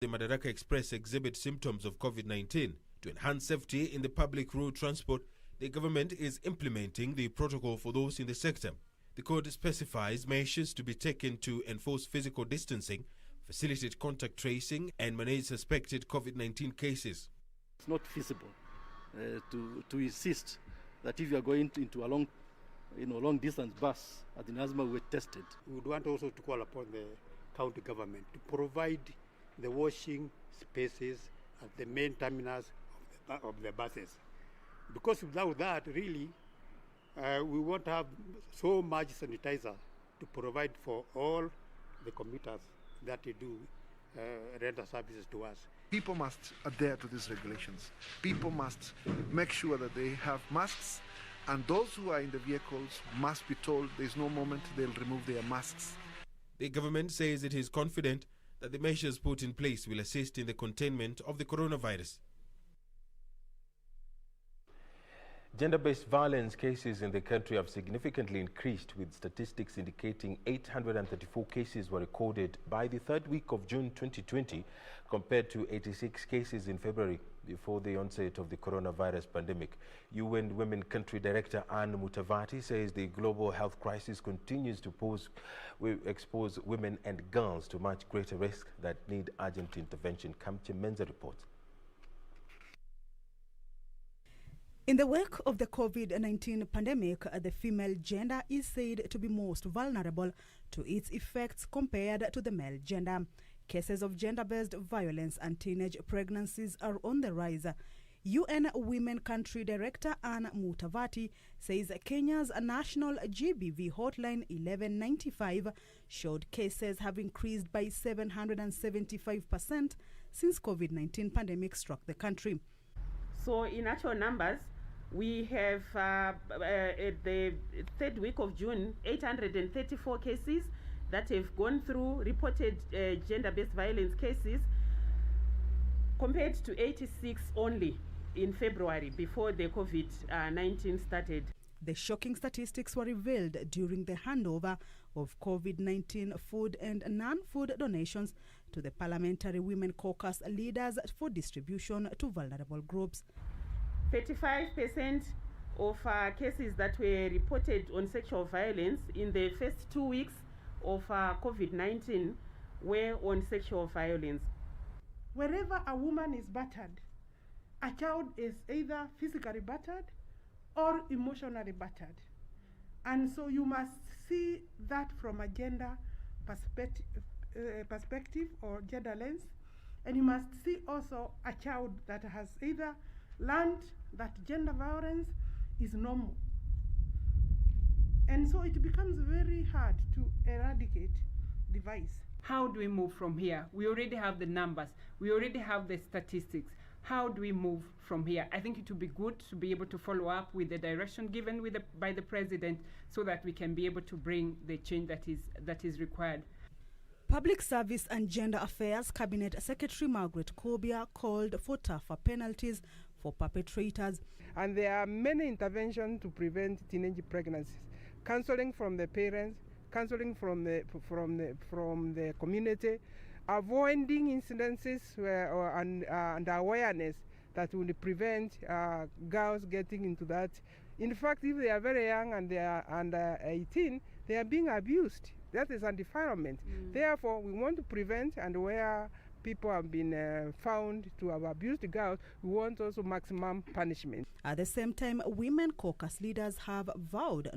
The Madaraka Express exhibit symptoms of COVID-19. To enhance safety in the public road transport, the government is implementing the protocol for those in the sector. The code specifies measures to be taken to enforce physical distancing, facilitate contact tracing, and manage suspected COVID-19 cases. It's not feasible to insist that if you are going into a long distance bus at the Nazma, we're tested. We would want also to call upon the county government to provide the washing spaces at the main terminals of the buses. Because without that, really, we won't have so much sanitizer to provide for all the commuters that they do render services to us. People must adhere to these regulations. People must make sure that they have masks, and those who are in the vehicles must be told there's no moment they'll remove their masks. The government says it is confident that the measures put in place will assist in the containment of the coronavirus. Gender-based violence cases in the country have significantly increased, with statistics indicating 834 cases were recorded by the third week of June 2020 compared to 86 cases in February before the onset of the coronavirus pandemic. UN Women Country Director Anne Mutavati says the global health crisis continues to expose women and girls to much greater risk that need urgent intervention. Kamche Menza reports. In the wake of the COVID-19 pandemic, the female gender is said to be most vulnerable to its effects compared to the male gender. Cases of gender-based violence and teenage pregnancies are on the rise. UN Women Country Director Anne Mutavati says Kenya's national GBV hotline 1195 showed cases have increased by 775% since COVID-19 pandemic struck the country. So in actual numbers, we have at the third week of June 834 cases that have gone through reported gender-based violence cases, compared to 86 only in February before the COVID-19 started. The shocking statistics were revealed during the handover of COVID-19 food and non-food donations to the Parliamentary Women Caucus leaders for distribution to vulnerable groups. 35% of cases that were reported on sexual violence in the first 2 weeks of COVID-19 were on sexual violence. Wherever a woman is battered, a child is either physically battered or emotionally battered. And so you must see that from a gender perspective or gender lens. And you must see also a child that has either learned that gender violence is normal. And so it becomes very hard to eradicate the vice. How do we move from here? We already have the numbers. We already have the statistics. How do we move from here? I think it would be good to be able to follow up with the direction given by the President so that we can be able to bring the change that is required. Public Service and Gender Affairs Cabinet Secretary Margaret Kobia called for tougher penalties for perpetrators. And there are many interventions to prevent teenage pregnancies. Counseling from the parents, counseling from the community, avoiding incidences and awareness that will prevent girls getting into that. In fact, if they are very young and they are under 18, they are being abused. That is a defilement. Therefore, we want to prevent, and where people have been found to have abused girls, we want also maximum punishment. At the same time, women caucus leaders have vowed